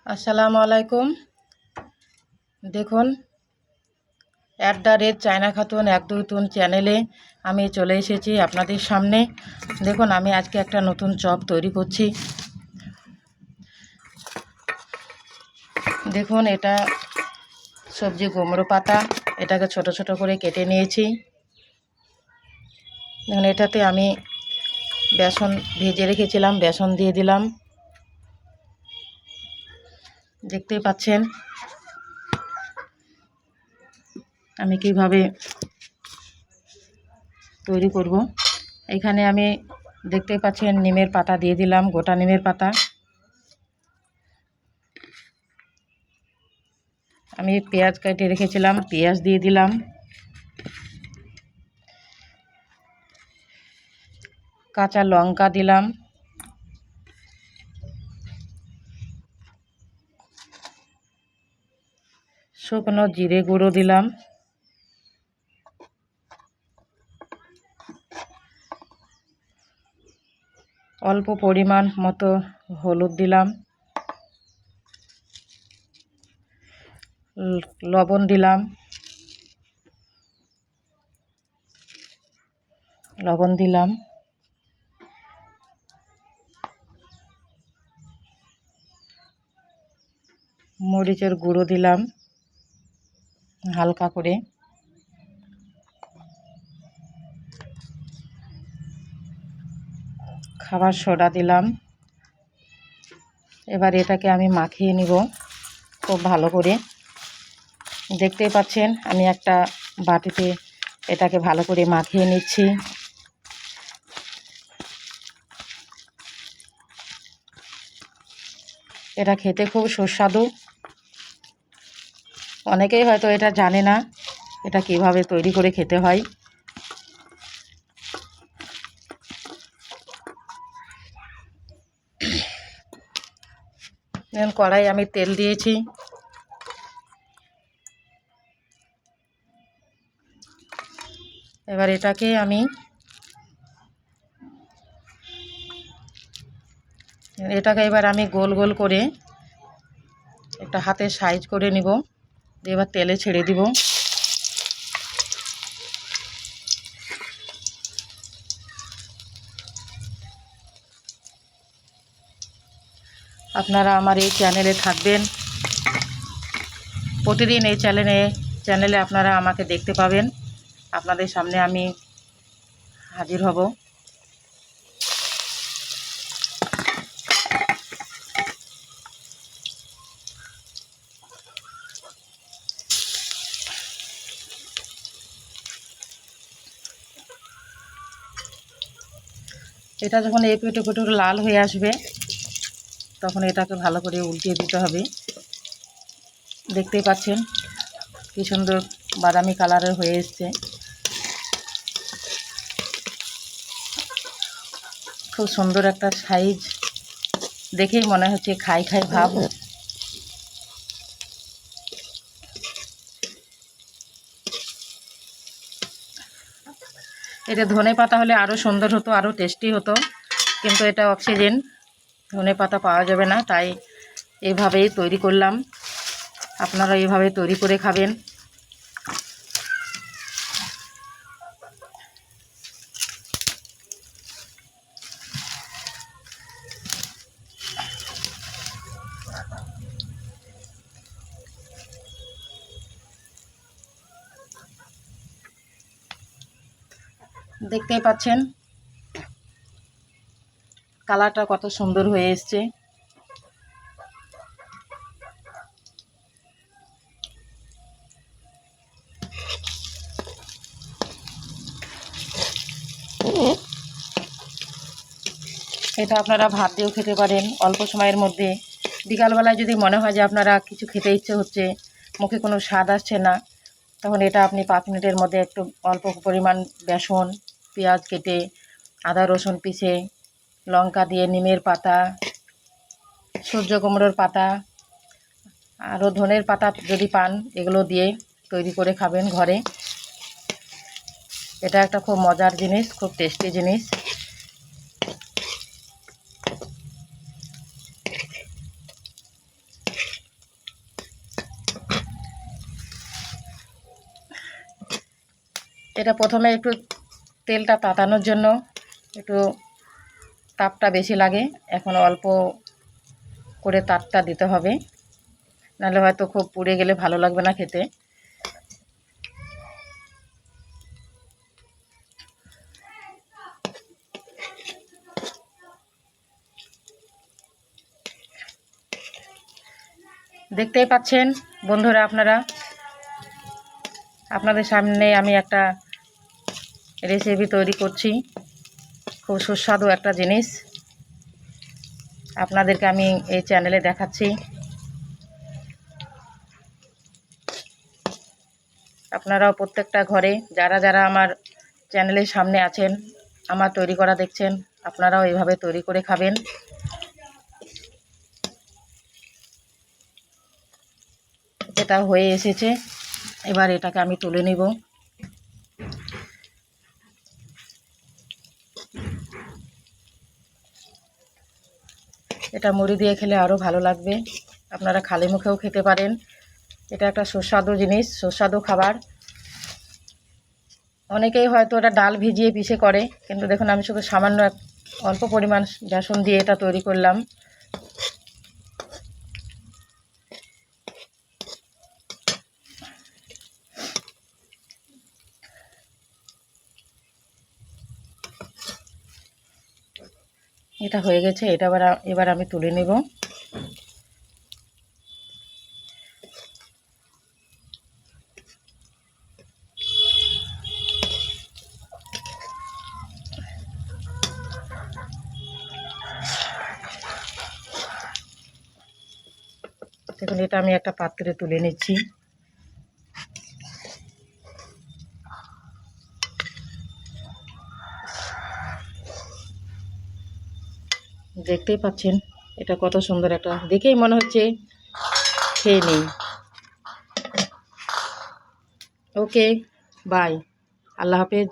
আসসালামু আলাইকুম। দেখুন, @চায়না খাতুন 123 চ্যানেলে আমি চলে এসেছি আপনাদের সামনে। দেখুন, আমি আজকে একটা নতুন চপ তৈরি করছি। দেখুন, এটা সবজি কুমড়ো পাতা, এটাকে ছোট ছোট করে কেটে নিয়েছি। দেখুন, এটাতে আমি বেসন ভেজে রেখেছিলাম, বেসন দিয়ে দিলাম। দেখতেই পাচ্ছেন আমি কিভাবে তৈরি করব। এখানে আমি দেখতেই পাচ্ছেন নিমের পাতা দিয়ে দিলাম, গোটা নিমের পাতা। আমি পেঁয়াজ কেটে রেখেছিলাম, পেঁয়াজ দিয়ে দিলাম। কাঁচা লঙ্কা দিলাম। শুকনো জিরে গুঁড়ো দিলাম। অল্প পরিমাণ মতো হলুদ দিলাম। লবণ দিলাম। লবণ দিলাম। মরিচের গুঁড়ো দিলাম হালকা করে। খাবার সোডা দিলাম। এবার এটাকে আমি মাখিয়ে নিব খুব ভালো করে। দেখতেই পাচ্ছেন আমি একটা বাটিতে এটাকে ভালো করে মাখিয়ে নিচ্ছি। এটা খেতে খুব সুস্বাদু। অনেকেই হয়তো এটা জানে না এটা কিভাবে তৈরি করে খেতে হয়। কড়াই আমি তেল দিয়েছি। এবার এটাকে আমি গোল গোল করে একটা হাতের সাইজ করে নিব। এবার তেলে ছেড়ে দিব। আপনারা আমার এই চ্যানেলে থাকবেন। প্রতিদিন এই চ্যানেলে আপনারা আমাকে দেখতে পাবেন। আপনাদের সামনে আমি হাজির হব। এটা যখন একটু একটু লাল হয়ে আসবে তখন এটাকে ভালো করে উল্টিয়ে দিতে হবে। দেখতেই পাচ্ছেন কি সুন্দর বাদামি কালারের হয়ে এসছে। খুব সুন্দর একটা সাইজ, দেখেই মনে হচ্ছে খাই খাই ভাব। এটা ধনে পাতা হলে আরও সুন্দর হতো, আরও টেস্টি হতো, কিন্তু এটা অক্সিজেন, ধনে পাতা পাওয়া যাবে না, তাই এইভাবেই তৈরি করলাম। আপনারা এইভাবে তৈরি করে খাবেন। দেখতেই পাচ্ছেন কালারটা কত সুন্দর হয়ে এসছে। এটা আপনারা ভাত দিয়েও খেতে পারেন অল্প সময়ের মধ্যে। বিকালবেলায় যদি মনে হয় যে আপনারা কিছু খেতে ইচ্ছে হচ্ছে, মুখে কোনো স্বাদ আসছে না, তখন এটা আপনি 5 মিনিটের মধ্যে একটু অল্প পরিমাণ বেসন, পেঁয়াজ কেটে, আদা রসুন পিষে, লঙ্কা দিয়ে, নিমের পাতা, সূর্য কুমড়োর পাতা, আরও ধনের পাতা যদি পান, এগুলো দিয়ে তৈরি করে খাবেন ঘরে। এটা একটা খুব মজার জিনিস, খুব টেস্টি জিনিস। এটা প্রথমে একটু তেলটা তাতানোর জন্য একটু তাপটা বেশি লাগে, এখন অল্প করে তাপটা দিতে হবে, নাহলে হয়তো খুব পুড়ে গেলে ভালো লাগবে না খেতে। দেখতেই পাচ্ছেন বন্ধুরা, আপনাদের সামনে আমি একটা রেসিপি তৈরি করছি, খুব সুস্বাদু একটা জিনিস আপনাদেরকে আমি এই চ্যানেলে দেখাচ্ছি। আপনারাও প্রত্যেকটা ঘরে যারা যারা আমার চ্যানেলের সামনে আছেন, আমার তৈরি করা দেখছেন, আপনারাও এইভাবে তৈরি করে খাবেন। এটা হয়ে এসেছে, এবার এটাকে আমি তুলে নিব। এটা মুড়ি দিয়ে খেলে আরও ভালো লাগবে, আপনারা খালি মুখেও খেতে পারেন। এটা একটা সুস্বাদু জিনিস, সুস্বাদু খাবার। অনেকেই হয়তো এটা ডাল ভিজিয়ে পিষে করে, কিন্তু দেখুন আমি শুধু সামান্য অল্প পরিমাণ বেসন দিয়ে এটা তৈরি করলাম। এটা হয়ে গেছে, এটা এবার আমি তুলে নেব। দেখুন এটা আমি একটা পাত্রে তুলে নিচ্ছি। দেখতেই পাচ্ছেন এটা কত সুন্দর, একটা দেখেই মনে হচ্ছে খেয়ে নিই। ওকে, বাই, আল্লাহ হাফেজ।